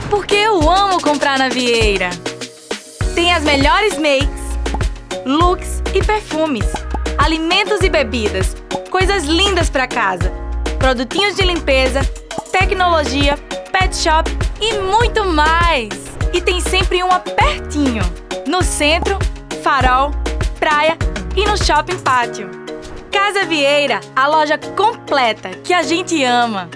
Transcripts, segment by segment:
Porque eu amo comprar na Vieira. Tem as melhores makes, looks e perfumes, alimentos e bebidas, coisas lindas pra casa, produtinhos de limpeza, tecnologia, pet shop e muito mais. E tem sempre uma pertinho, no centro, Farol, Praia e no Shopping Pátio. Casa Vieira, a loja completa que a gente ama.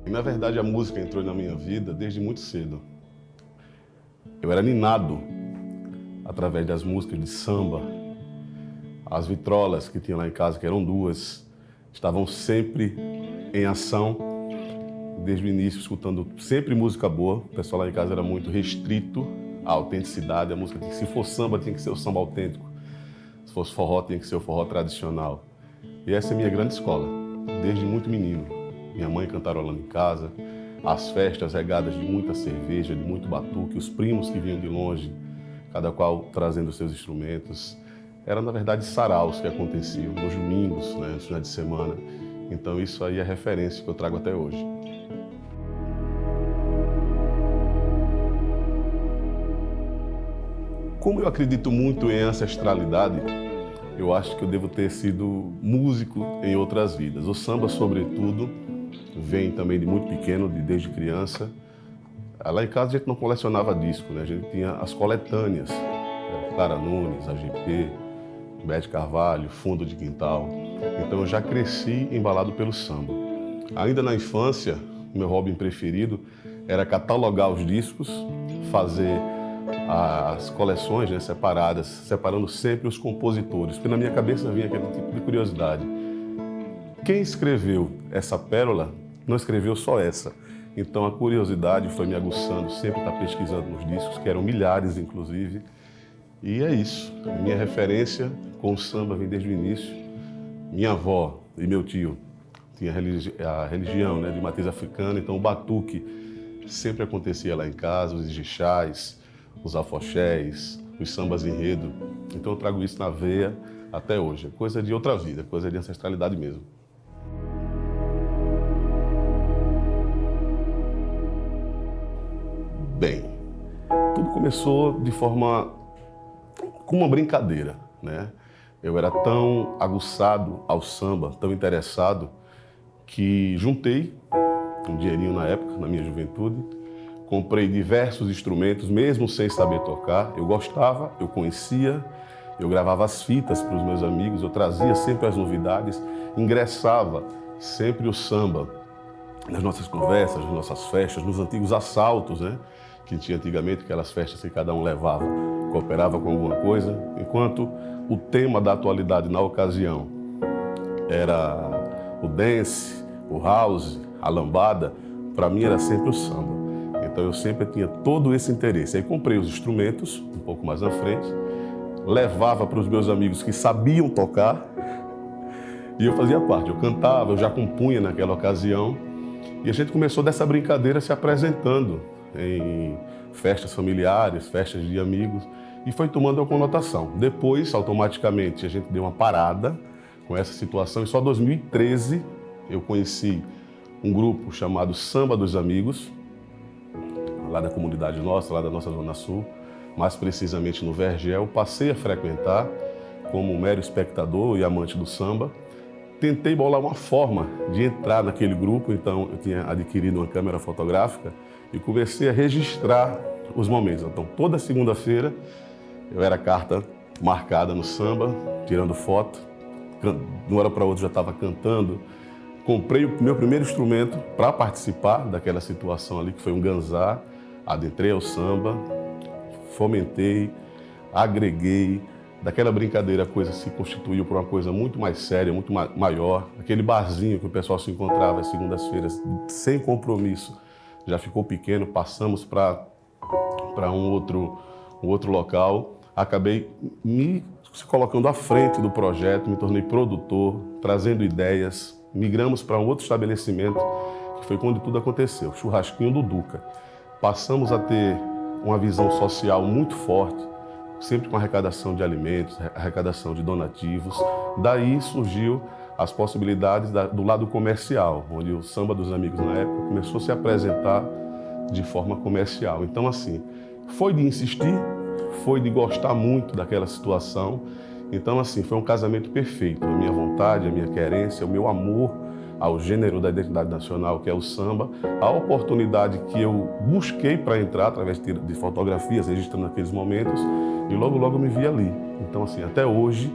Na verdade, a música entrou na minha vida desde muito cedo. Eu era ninado através das músicas de samba. As vitrolas que tinha lá em casa, que eram duas, estavam sempre em ação, desde o início, escutando sempre música boa. O pessoal lá em casa era muito restrito à autenticidade. A música, se for samba, tinha que ser o samba autêntico. Se fosse forró, tinha que ser o forró tradicional. E essa é a minha grande escola, desde muito menino. Minha mãe cantarolando em casa, as festas regadas de muita cerveja, de muito batuque, os primos que vinham de longe, cada qual trazendo seus instrumentos. Era, na verdade, saraus que aconteciam nos domingos, nos finais de semana. Então isso aí é referência que eu trago até hoje. Como eu acredito muito em ancestralidade, eu acho que eu devo ter sido músico em outras vidas. O samba, sobretudo, vem também de muito pequeno, desde criança. Lá em casa a gente não colecionava disco, A gente tinha as coletâneas, Clara Nunes, AGP, Bete Carvalho, Fundo de Quintal. Então eu já cresci embalado pelo samba. Ainda na infância, meu hobby preferido era catalogar os discos, fazer as coleções separadas, separando sempre os compositores, porque na minha cabeça vinha aquele tipo de curiosidade. Quem escreveu essa pérola não escreveu só essa. Então a curiosidade foi me aguçando, sempre estar pesquisando nos discos, que eram milhares inclusive. E é isso. A minha referência com o samba vem desde o início. Minha avó e meu tio tinham a religião de matriz africana, então o batuque sempre acontecia lá em casa, os ijexás, os afoxés, os sambas enredo. Então eu trago isso na veia até hoje. É coisa de outra vida, coisa de ancestralidade mesmo. Bem, tudo começou com uma brincadeira, Eu era tão aguçado ao samba, tão interessado, que juntei um dinheirinho na época, na minha juventude, comprei diversos instrumentos, mesmo sem saber tocar. Eu gostava, eu conhecia, eu gravava as fitas para os meus amigos, eu trazia sempre as novidades, ingressava sempre o samba nas nossas conversas, nas nossas festas, nos antigos assaltos, que tinha antigamente, aquelas festas que cada um levava, cooperava com alguma coisa, enquanto o tema da atualidade na ocasião era o dance, o house, a lambada, para mim era sempre o samba. Então eu sempre tinha todo esse interesse. Aí comprei os instrumentos, um pouco mais na frente, levava para os meus amigos que sabiam tocar e eu fazia parte. Eu cantava, eu já compunha naquela ocasião e a gente começou dessa brincadeira se apresentando em festas familiares, festas de amigos e foi tomando uma conotação. Depois, automaticamente, a gente deu uma parada com essa situação e só em 2013 eu conheci um grupo chamado Samba dos Amigos, lá da comunidade nossa, lá da nossa Zona Sul, mais precisamente no Vergel. Passei a frequentar como mero espectador e amante do samba. Tentei bolar uma forma de entrar naquele grupo, então eu tinha adquirido uma câmera fotográfica e comecei a registrar os momentos. Então toda segunda-feira eu era carta marcada no samba, tirando foto, de uma hora para outra já estava cantando. Comprei o meu primeiro instrumento para participar daquela situação ali, que foi um ganzá. Adentrei ao samba, fomentei, agreguei. Daquela brincadeira a coisa se constituiu por uma coisa muito mais séria, muito maior. Aquele barzinho que o pessoal se encontrava às segundas-feiras, sem compromisso, já ficou pequeno, passamos para um outro local. Acabei me colocando à frente do projeto, me tornei produtor, trazendo ideias. Migramos para um outro estabelecimento, que foi quando tudo aconteceu, o Churrasquinho do Duca. Passamos a ter uma visão social muito forte, sempre com arrecadação de alimentos, arrecadação de donativos. Daí surgiu as possibilidades do lado comercial, onde o Samba dos Amigos na época começou a se apresentar de forma comercial. Então, assim, foi de insistir, foi de gostar muito daquela situação. Então, assim, foi um casamento perfeito. A minha vontade, a minha querência, o meu amor ao gênero da identidade nacional, que é o samba, a oportunidade que eu busquei para entrar através de fotografias, registrando aqueles momentos, e logo, logo me vi ali. Então, assim, até hoje,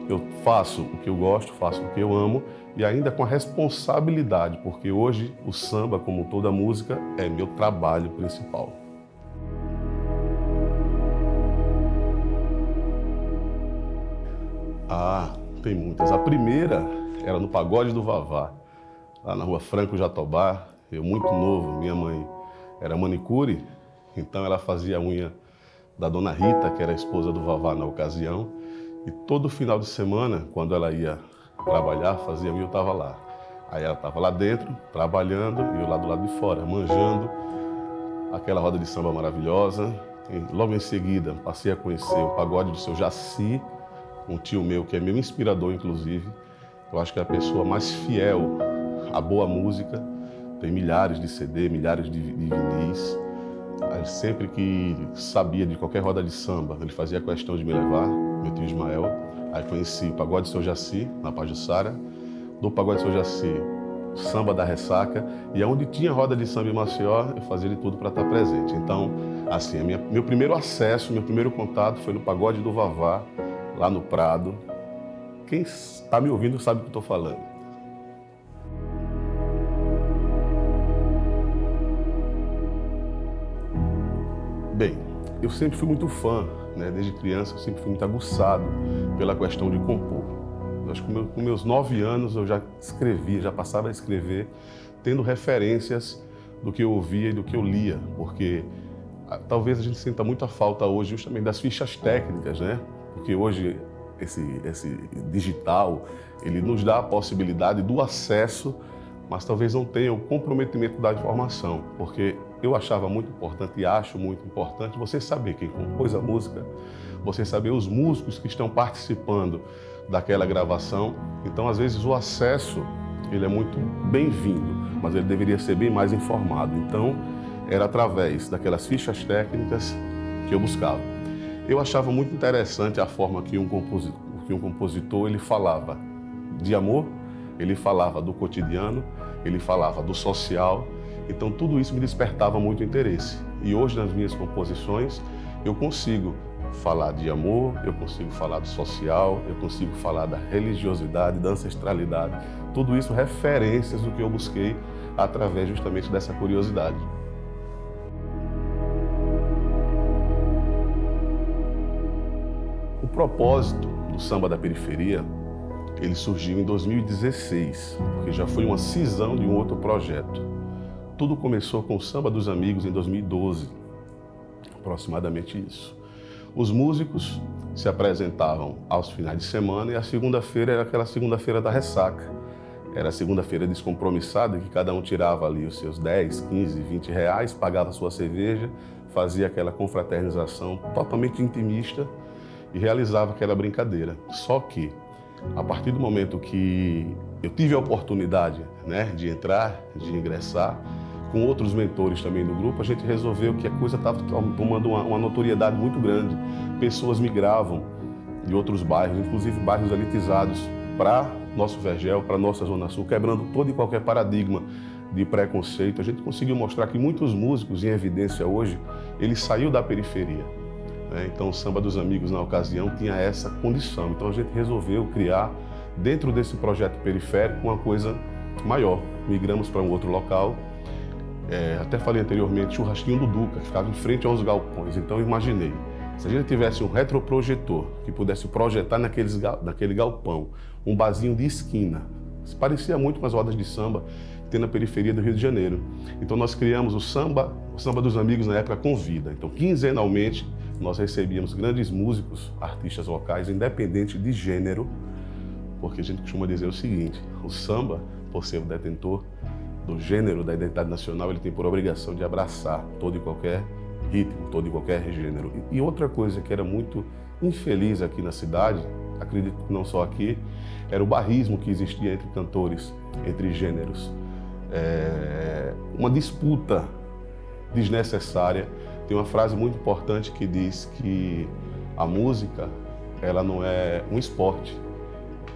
eu faço o que eu gosto, faço o que eu amo, e ainda com a responsabilidade, porque hoje o samba, como toda música, é meu trabalho principal. Ah, tem muitas. A primeira era no Pagode do Vavá, lá na rua Franco Jatobá. Eu muito novo, minha mãe era manicure, então ela fazia a unha da dona Rita, que era a esposa do Vavá na ocasião, e todo final de semana, quando ela ia trabalhar, fazia unha, eu estava lá. Aí ela estava lá dentro, trabalhando, e eu lá do lado de fora, manjando aquela roda de samba maravilhosa. E logo em seguida, passei a conhecer o pagode do seu Jaci, um tio meu que é meu inspirador, inclusive. Eu acho que é a pessoa mais fiel à boa música. Tem milhares de CD, milhares de vinis. Aí, sempre que sabia de qualquer roda de samba, ele fazia questão de me levar, meu tio Ismael. Aí conheci o Pagode do seu Jaci, na Pajuçara. Do Pagode do seu Jaci, Samba da Ressaca. E onde tinha roda de samba em Maceió, eu fazia de tudo para estar presente. Então, assim, meu primeiro acesso, meu primeiro contato foi no Pagode do Vavá, lá no Prado. Quem está me ouvindo sabe o que eu estou falando. Bem, eu sempre fui muito fã, né? Desde criança eu sempre fui muito aguçado pela questão de compor. Eu acho que com meus 9 anos eu já escrevia, já passava a escrever, tendo referências do que eu ouvia e do que eu lia, porque talvez a gente sinta muita falta hoje justamente das fichas técnicas, né? Porque hoje esse digital, ele nos dá a possibilidade do acesso, mas talvez não tenha o comprometimento da informação, porque eu achava muito importante e acho muito importante você saber quem compôs a música, você saber os músicos que estão participando daquela gravação. Então, às vezes, o acesso, ele é muito bem-vindo, mas ele deveria ser bem mais informado. Então, era através daquelas fichas técnicas que eu buscava. Eu achava muito interessante a forma que um compositor ele falava de amor, ele falava do cotidiano, ele falava do social. Então tudo isso me despertava muito interesse. E hoje nas minhas composições eu consigo falar de amor, eu consigo falar do social, eu consigo falar da religiosidade, da ancestralidade. Tudo isso referências do que eu busquei através justamente dessa curiosidade. O propósito do Samba da Periferia, ele surgiu em 2016, porque já foi uma cisão de um outro projeto. Tudo começou com o Samba dos Amigos em 2012, aproximadamente isso. Os músicos se apresentavam aos finais de semana e a segunda-feira era aquela segunda-feira da ressaca. Era a segunda-feira descompromissada, que cada um tirava ali os seus 10, 15, 20 reais, pagava a sua cerveja, fazia aquela confraternização totalmente intimista e realizava aquela brincadeira. Só que, a partir do momento que eu tive a oportunidade, né, de entrar, de ingressar, com outros mentores também do grupo, a gente resolveu que a coisa estava tomando uma notoriedade muito grande. Pessoas migravam de outros bairros, inclusive bairros elitizados, para nosso Vergel, para nossa Zona Sul, quebrando todo e qualquer paradigma de preconceito. A gente conseguiu mostrar que muitos músicos em evidência hoje, ele saiu da periferia. Então o Samba dos Amigos, na ocasião, tinha essa condição. Então a gente resolveu criar, dentro desse projeto periférico, uma coisa maior. Migramos para um outro local. Até falei anteriormente, Churrasquinho do Duca, que ficava em frente aos galpões. Então eu imaginei, se a gente tivesse um retroprojetor que pudesse projetar naquele galpão, um barzinho de esquina, se parecia muito com as rodas de samba que tem na periferia do Rio de Janeiro. Então nós criamos o Samba dos Amigos, na época, com vida. Então, quinzenalmente, nós recebíamos grandes músicos, artistas locais, independente de gênero, porque a gente costuma dizer o seguinte, o samba, por ser o detentor do gênero da identidade nacional, ele tem por obrigação de abraçar todo e qualquer ritmo, todo e qualquer gênero. E outra coisa que era muito infeliz aqui na cidade, acredito que não só aqui, era o barrismo que existia entre cantores, entre gêneros. Uma disputa desnecessária. Tem uma frase muito importante que diz que a música, ela não é um esporte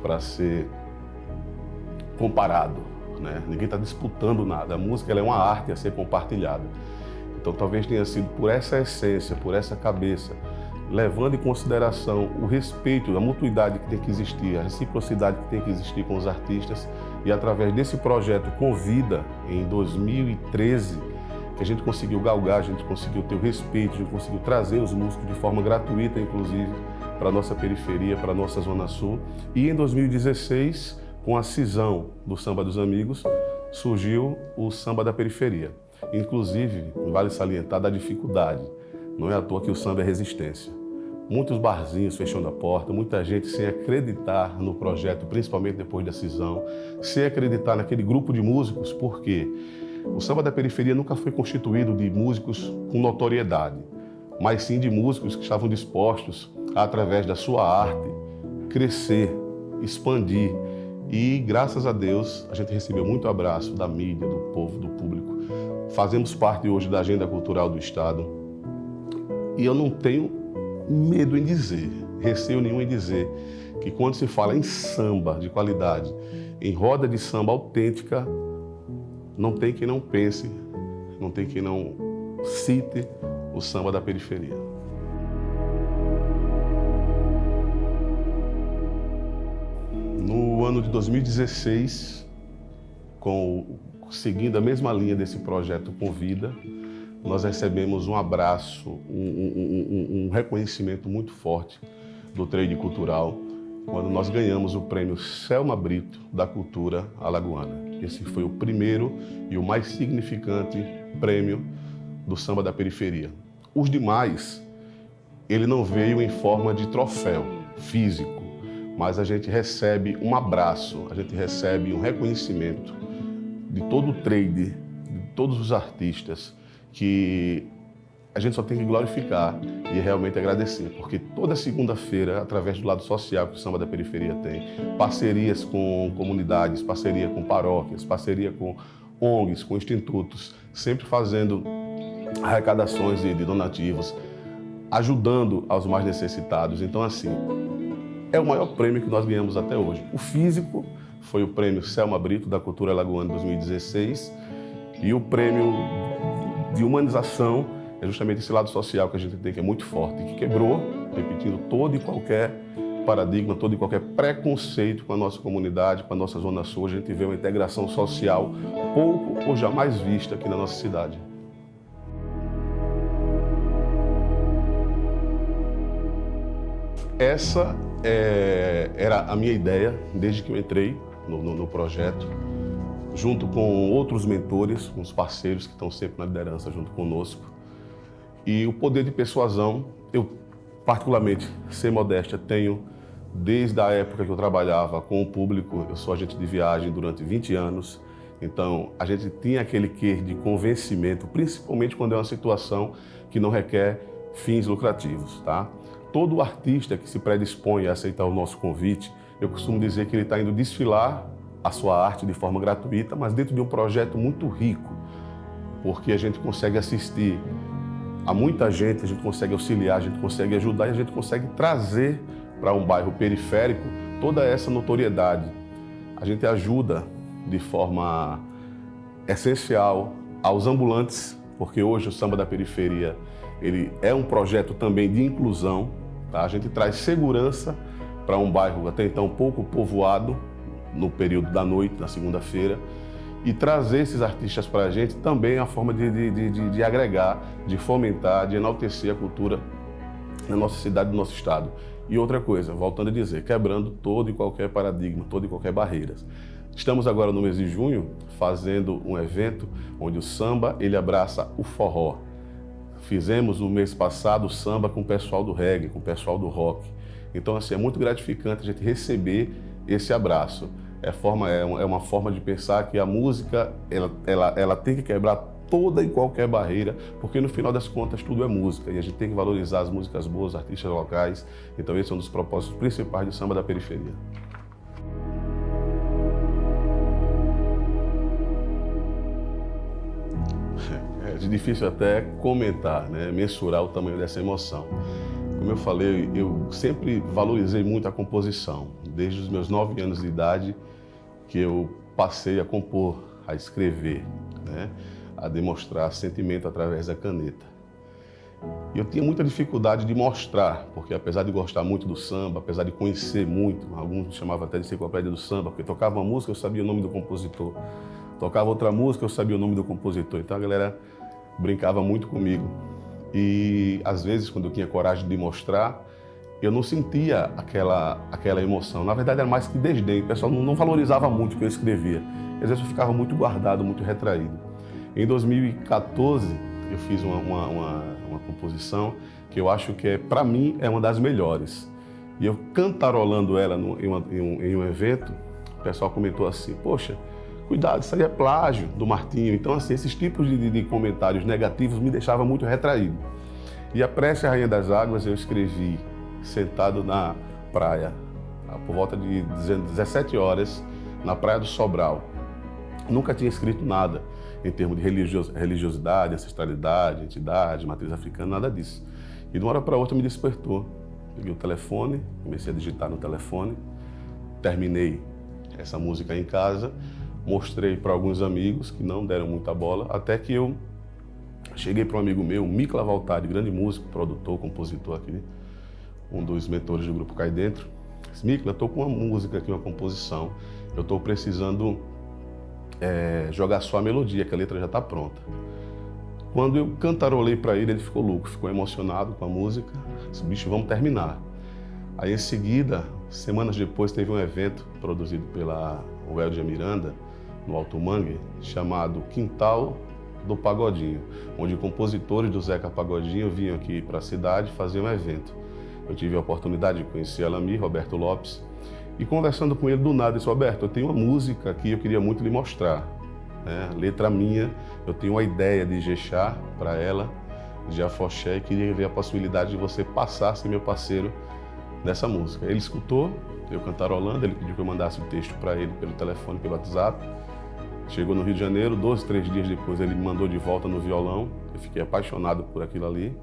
para ser comparado, né? Ninguém está disputando nada. A música, ela é uma arte a ser compartilhada. Então talvez tenha sido por essa essência, por essa cabeça, levando em consideração o respeito, a mutuidade que tem que existir, a reciprocidade que tem que existir com os artistas, e através desse projeto Convida, em 2013, que a gente conseguiu galgar, a gente conseguiu ter o respeito, a gente conseguiu trazer os músicos de forma gratuita, inclusive, para a nossa periferia, para a nossa Zona Sul. E em 2016, com a cisão do Samba dos Amigos, surgiu o Samba da Periferia. Inclusive, vale salientar da dificuldade. Não é à toa que o samba é resistência. Muitos barzinhos fechando a porta, muita gente sem acreditar no projeto, principalmente depois da cisão, sem acreditar naquele grupo de músicos, porque o Samba da Periferia nunca foi constituído de músicos com notoriedade, mas sim de músicos que estavam dispostos a, através da sua arte, crescer, expandir. E, graças a Deus, a gente recebeu muito abraço da mídia, do povo, do público. Fazemos parte hoje da agenda cultural do Estado. E eu não tenho medo em dizer, receio nenhum em dizer, que quando se fala em samba de qualidade, em roda de samba autêntica, não tem quem não pense, não tem quem não cite o Samba da Periferia. No ano de 2016, seguindo a mesma linha desse projeto Convida, nós recebemos um abraço, um reconhecimento muito forte do trade cultural, quando nós ganhamos o prêmio Selma Brito da Cultura Alagoana. Esse foi o primeiro e o mais significante prêmio do Samba da Periferia. Os demais, ele não veio em forma de troféu físico, mas a gente recebe um abraço, a gente recebe um reconhecimento de todo o trade, de todos os artistas, que a gente só tem que glorificar e realmente agradecer, porque toda segunda-feira, através do lado social que o Samba da Periferia tem, parcerias com comunidades, parceria com paróquias, parceria com ONGs, com institutos, sempre fazendo arrecadações de donativos, ajudando aos mais necessitados. Então, assim, é o maior prêmio que nós ganhamos até hoje. O físico foi o prêmio Selma Brito da Cultura Alagoana 2016 e o prêmio de humanização é justamente esse lado social que a gente tem, que é muito forte, que quebrou, repetindo, todo e qualquer paradigma, todo e qualquer preconceito com a nossa comunidade, com a nossa Zona Sul. A gente vê uma integração social pouco ou jamais vista aqui na nossa cidade. Essa era a minha ideia desde que eu entrei no projeto, junto com outros mentores, uns parceiros que estão sempre na liderança junto conosco. E o poder de persuasão, eu particularmente, sem modéstia, tenho desde a época que eu trabalhava com o público. Eu sou agente de viagem durante 20 anos, então a gente tinha aquele quê de convencimento, principalmente quando é uma situação que não requer fins lucrativos, tá? Todo artista que se predispõe a aceitar o nosso convite, eu costumo dizer que ele está indo desfilar a sua arte de forma gratuita, mas dentro de um projeto muito rico, porque a gente consegue assistir a muita gente, a gente consegue auxiliar, a gente consegue ajudar e a gente consegue trazer para um bairro periférico toda essa notoriedade. A gente ajuda de forma essencial aos ambulantes, porque hoje o Samba da Periferia ele é um projeto também de inclusão, tá? A gente traz segurança para um bairro até então pouco povoado, no período da noite, na segunda-feira, e trazer esses artistas para a gente também é uma forma de agregar, de fomentar, de enaltecer a cultura na nossa cidade, no nosso estado. E outra coisa, voltando a dizer, quebrando todo e qualquer paradigma, toda e qualquer barreira. Estamos agora no mês de junho fazendo um evento onde o samba ele abraça o forró. Fizemos no mês passado o samba com o pessoal do reggae, com o pessoal do rock. Então, assim, é muito gratificante a gente receber esse abraço. É uma forma de pensar que a música ela tem que quebrar toda e qualquer barreira, porque no final das contas tudo é música e a gente tem que valorizar as músicas boas, artistas locais. Então esse é um dos propósitos principais do Samba da Periferia. É difícil até comentar, né? Mensurar o tamanho dessa emoção. Como eu falei, eu sempre valorizei muito a composição, desde os meus 9 anos de idade que eu passei a compor, a escrever, né? A demonstrar sentimento através da caneta. E eu tinha muita dificuldade de mostrar, porque apesar de gostar muito do samba, apesar de conhecer muito, alguns me chamavam até de enciclopédia do samba, porque tocava uma música, eu sabia o nome do compositor. Tocava outra música, eu sabia o nome do compositor. Então a galera brincava muito comigo. E às vezes, quando eu tinha coragem de mostrar, eu não sentia aquela emoção. Na verdade, era mais que desdém. O pessoal não valorizava muito o que eu escrevia. Às vezes eu ficava muito guardado, muito retraído. Em 2014, eu fiz uma composição que eu acho que, para mim, é uma das melhores. E eu cantarolando ela em um evento, o pessoal comentou assim: poxa, cuidado, isso aí é plágio do Martinho. Então, assim, esses tipos de comentários negativos me deixavam muito retraído. E a Prece Rainha das Águas eu escrevi sentado na praia, por volta de 17 horas, na Praia do Sobral. Nunca tinha escrito nada em termos de religiosidade, ancestralidade, entidade, matriz africana, nada disso. E de uma hora para outra me despertou. Peguei o telefone, comecei a digitar no telefone, terminei essa música em casa, mostrei para alguns amigos que não deram muita bola, até que eu cheguei para um amigo meu, Mikla Valtari, grande músico, produtor, compositor aqui, um dos mentores do grupo Cai Dentro. Disse: Mikla, eu estou com uma música aqui, uma composição, eu estou precisando jogar só a melodia, que a letra já está pronta. Quando eu cantarolei para ele, ele ficou louco, ficou emocionado com a música. Disse: bicho, vamos terminar. Aí em seguida, semanas depois, teve um evento produzido pela Weldia Miranda, no Alto Mangue, chamado Quintal do Pagodinho, onde compositores do Zeca Pagodinho vinham aqui para a cidade fazer um evento. Eu tive a oportunidade de conhecer Alami, Roberto Lopes, e conversando com ele do nada, disse: Roberto, eu tenho uma música aqui, eu queria muito lhe mostrar, né? Letra minha, eu tenho uma ideia de Jexá para ela, de Afoxé, e queria ver a possibilidade de você passar a ser meu parceiro nessa música. Ele escutou, eu cantarolando, ele pediu que eu mandasse o texto para ele pelo telefone, pelo WhatsApp. Chegou no Rio de Janeiro, 2, 3 dias depois ele me mandou de volta no violão, eu fiquei apaixonado por aquilo ali.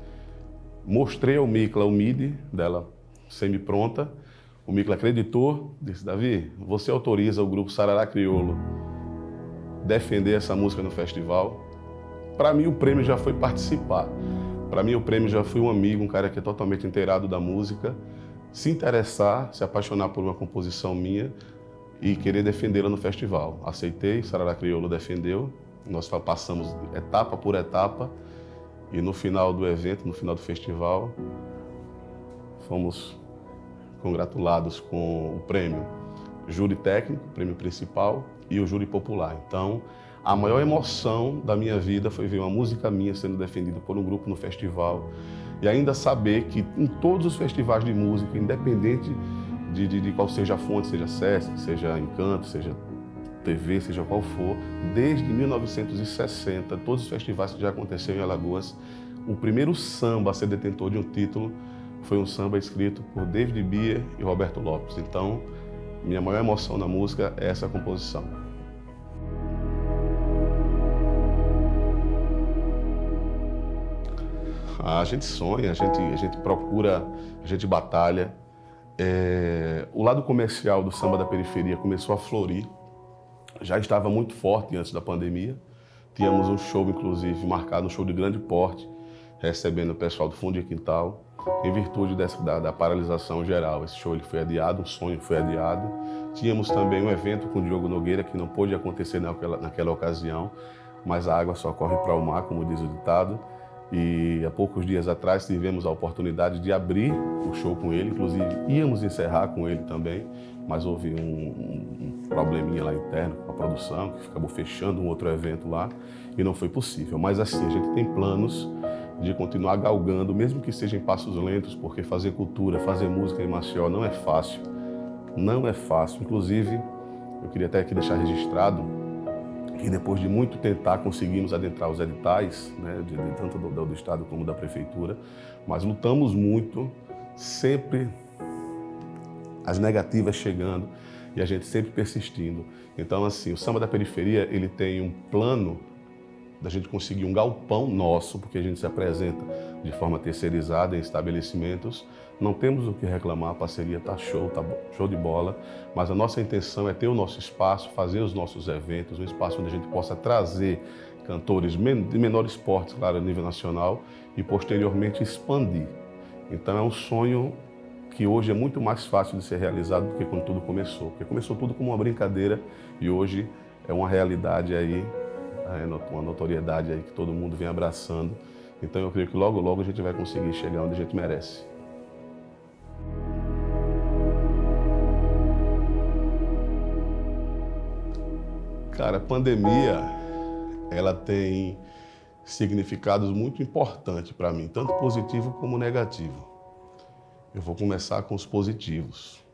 Mostrei ao Mikla o MIDI dela semi-pronta, o Mikla acreditou, disse: Davi, você autoriza o grupo Sarará Crioulo defender essa música no festival? Para mim o prêmio já foi participar, para mim o prêmio já foi um amigo, um cara que é totalmente inteirado da música, se interessar, se apaixonar por uma composição minha e querer defendê-la no festival. Aceitei, Sarará Crioulo defendeu, nós passamos etapa por etapa e no final do evento, no final do festival, fomos congratulados com o prêmio júri técnico, o prêmio principal, e o júri popular. Então, a maior emoção da minha vida foi ver uma música minha sendo defendida por um grupo no festival e ainda saber que em todos os festivais de música, independente de qual seja a fonte, seja Sesc, seja Encanto, seja TV, seja qual for, desde 1960, todos os festivais que já aconteceram em Alagoas, o primeiro samba a ser detentor de um título foi um samba escrito por David Bier e Roberto Lopes. Então, minha maior emoção na música é essa composição. A gente sonha, a gente procura, a gente batalha. O lado comercial do Samba da Periferia começou a florir. Já estava muito forte antes da pandemia. Tínhamos um show, inclusive, marcado, um show de grande porte, recebendo o pessoal do Fundo de Quintal. Em virtude da paralisação geral, esse show ele foi adiado, um sonho foi adiado. Tínhamos também um evento com o Diogo Nogueira, que não pôde acontecer naquela ocasião, mas a água só corre para o mar, como diz o ditado. E há poucos dias atrás tivemos a oportunidade de abrir o show com ele, inclusive íamos encerrar com ele também, mas houve um probleminha lá interno com a produção, que acabou fechando um outro evento lá e não foi possível. Mas assim, a gente tem planos de continuar galgando, mesmo que seja em passos lentos, porque fazer cultura, fazer música em Maceió não é fácil. Não é fácil. Inclusive, eu queria até aqui deixar registrado que depois de muito tentar conseguimos adentrar os editais, né, tanto do Estado como da Prefeitura, mas lutamos muito, sempre as negativas chegando e a gente sempre persistindo. Então, assim, o Samba da Periferia, ele tem um plano da gente conseguir um galpão nosso, porque a gente se apresenta de forma terceirizada em estabelecimentos. Não temos o que reclamar, a parceria tá show de bola, mas a nossa intenção é ter o nosso espaço, fazer os nossos eventos, um espaço onde a gente possa trazer cantores de menores portes, claro, a nível nacional, e posteriormente expandir. Então é um sonho que hoje é muito mais fácil de ser realizado do que quando tudo começou, porque começou tudo como uma brincadeira e hoje é uma realidade aí, uma notoriedade aí que todo mundo vem abraçando. Então eu creio que logo, logo a gente vai conseguir chegar onde a gente merece. Cara, a pandemia, ela tem significados muito importantes para mim, tanto positivo como negativo. Eu vou começar com os positivos.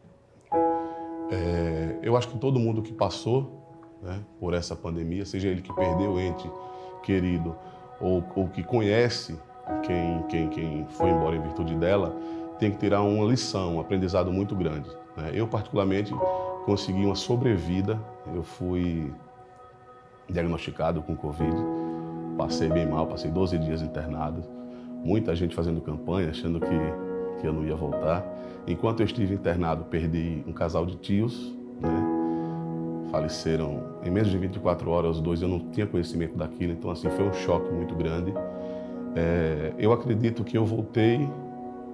Eu acho que todo mundo que passou, né, por essa pandemia, seja ele que perdeu o ente querido ou que conhece quem foi embora em virtude dela, tem que tirar uma lição, um aprendizado muito grande, né? Eu, particularmente, consegui uma sobrevida. Eu fui diagnosticado com Covid, passei bem mal, passei 12 dias internado, muita gente fazendo campanha, achando que eu não ia voltar. Enquanto eu estive internado, perdi um casal de tios, né? Faleceram em menos de 24 horas os dois, eu não tinha conhecimento daquilo, então assim, foi um choque muito grande. Eu acredito que eu voltei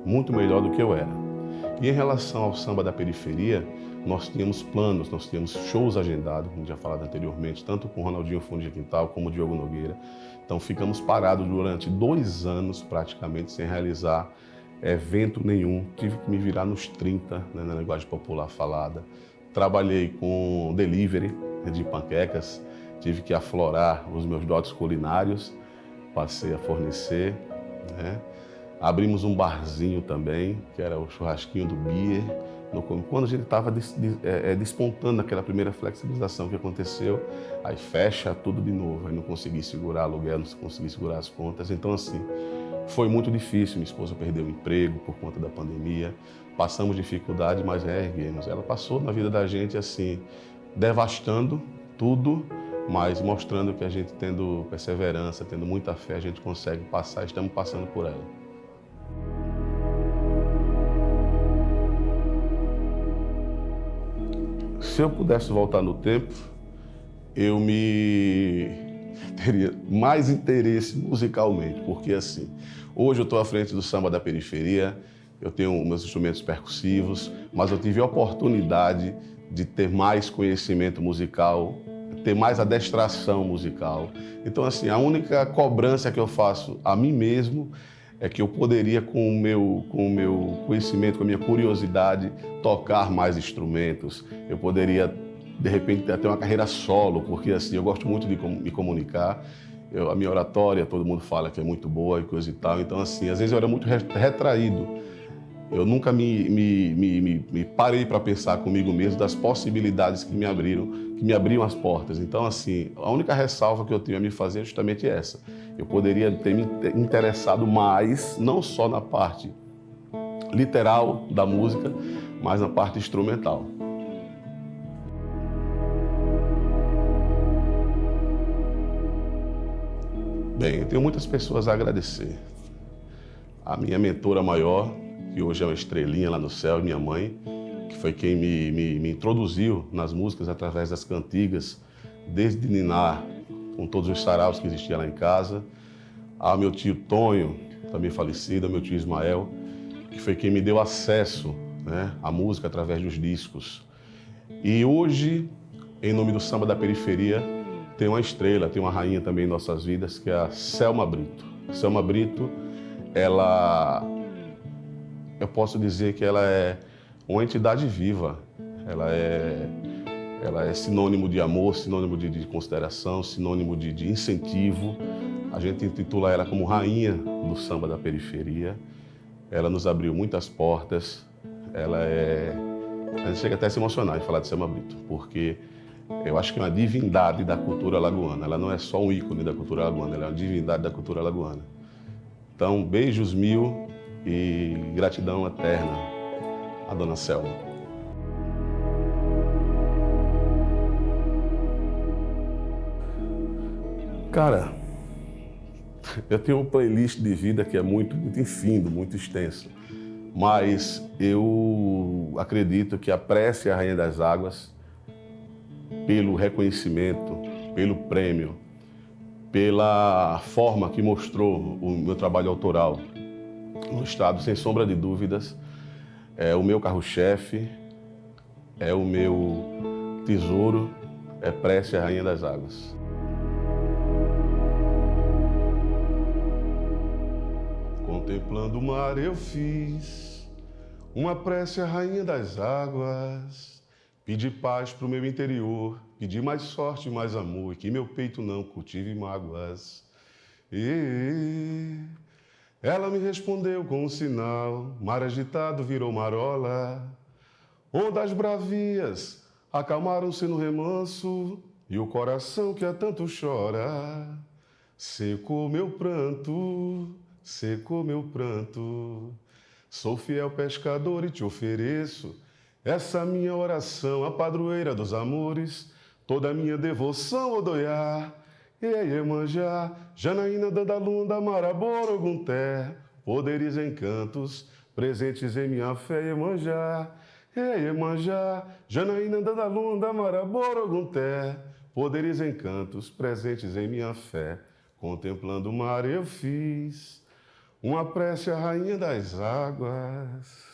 muito melhor do que eu era. E em relação ao Samba da Periferia, nós tínhamos planos, nós tínhamos shows agendados, como já falado anteriormente, tanto com Ronaldinho Fundo de Quintal como o Diogo Nogueira. Então ficamos parados durante 2 anos praticamente sem realizar evento nenhum. Tive que me virar nos 30, né, na linguagem popular falada. Trabalhei com delivery de panquecas, tive que aflorar os meus dotes culinários, passei a fornecer, né? Abrimos um barzinho também, que era o churrasquinho do Beer. Quando a gente estava despontando aquela primeira flexibilização que aconteceu, aí fecha tudo de novo, aí não consegui segurar aluguel, não consegui segurar as contas. Então, assim, foi muito difícil. Minha esposa perdeu o emprego por conta da pandemia, passamos dificuldade, mas reerguemos. Ela passou na vida da gente, assim, devastando tudo, mas mostrando que a gente, tendo perseverança, tendo muita fé, a gente consegue passar, estamos passando por ela. Se eu pudesse voltar no tempo, eu teria mais interesse musicalmente, porque assim, hoje eu estou à frente do Samba da Periferia, eu tenho meus instrumentos percussivos, mas eu tive a oportunidade de ter mais conhecimento musical, ter mais adestração musical. Então, assim, a única cobrança que eu faço a mim mesmo é que eu poderia, com o meu conhecimento, com a minha curiosidade, tocar mais instrumentos. Eu poderia, de repente, ter uma carreira solo, porque assim, eu gosto muito de me comunicar. A minha oratória, todo mundo fala que é muito boa e coisa e tal. Então, assim, às vezes eu era muito retraído. Eu nunca me parei para pensar comigo mesmo das possibilidades que me abriam as portas. Então, assim, a única ressalva que eu tenho a me fazer é justamente essa. Eu poderia ter me interessado mais, não só na parte literal da música, mas na parte instrumental. Bem, eu tenho muitas pessoas a agradecer. A minha mentora maior, que hoje é uma estrelinha lá no céu, minha mãe, que foi quem me introduziu nas músicas através das cantigas, desde ninar, com todos os saraus que existiam lá em casa. Ao meu tio Tonho, também falecido, ao meu tio Ismael, que foi quem me deu acesso, né, à música através dos discos. E hoje, em nome do Samba da Periferia, tem uma estrela, tem uma rainha também em nossas vidas, que é a Selma Brito. Selma Brito, eu posso dizer que ela é uma entidade viva. Ela é sinônimo de amor, sinônimo de consideração, sinônimo de incentivo. A gente intitula ela como rainha do Samba da Periferia. Ela nos abriu muitas portas. A gente chega até a se emocionar em falar de Selma Brito, porque Eu acho que é uma divindade da cultura alagoana. Ela não é só um ícone da cultura alagoana, ela é uma divindade da cultura alagoana. Então, beijos mil e gratidão eterna à Dona Selma. Cara, eu tenho uma playlist de vida que é muito infindo, muito extensa. Mas eu acredito que a prece à Rainha das Águas, pelo reconhecimento, pelo prêmio, pela forma que mostrou o meu trabalho autoral no Estado, sem sombra de dúvidas, é o meu carro-chefe, é o meu tesouro, é prece à Rainha das Águas. Contemplando o mar eu fiz uma prece à Rainha das Águas. Pedi paz pro meu interior, pedi mais sorte e mais amor, e que meu peito não cultive mágoas. E ela me respondeu com um sinal, mar agitado virou marola. Ondas bravias acalmaram-se no remanso, e o coração que há tanto chora secou meu pranto. Secou meu pranto. Sou fiel pescador e te ofereço essa minha oração, a padroeira dos amores, toda a minha devoção, Odoiá, Iemanjá, Janaína, Dandalunda, Marabora, Ogunté, poderes e encantos presentes em minha fé, Iemanjá, Iemanjá, Janaína, Dandalunda, Marabora, Ogunté, poderes e encantos presentes em minha fé. Contemplando o mar eu fiz uma prece à Rainha das Águas.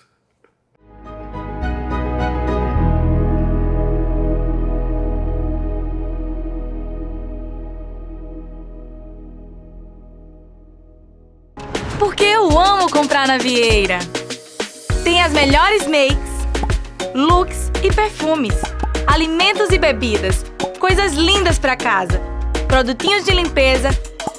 Porque eu amo comprar na Vieira. Tem as melhores makes, looks e perfumes, alimentos e bebidas, coisas lindas pra casa, produtinhos de limpeza,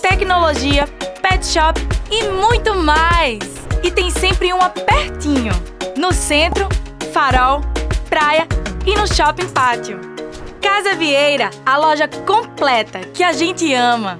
tecnologia, pet shop e muito mais! E tem sempre uma pertinho, no centro, Farol, Praia e no Shopping Pátio. Casa Vieira, a loja completa que a gente ama!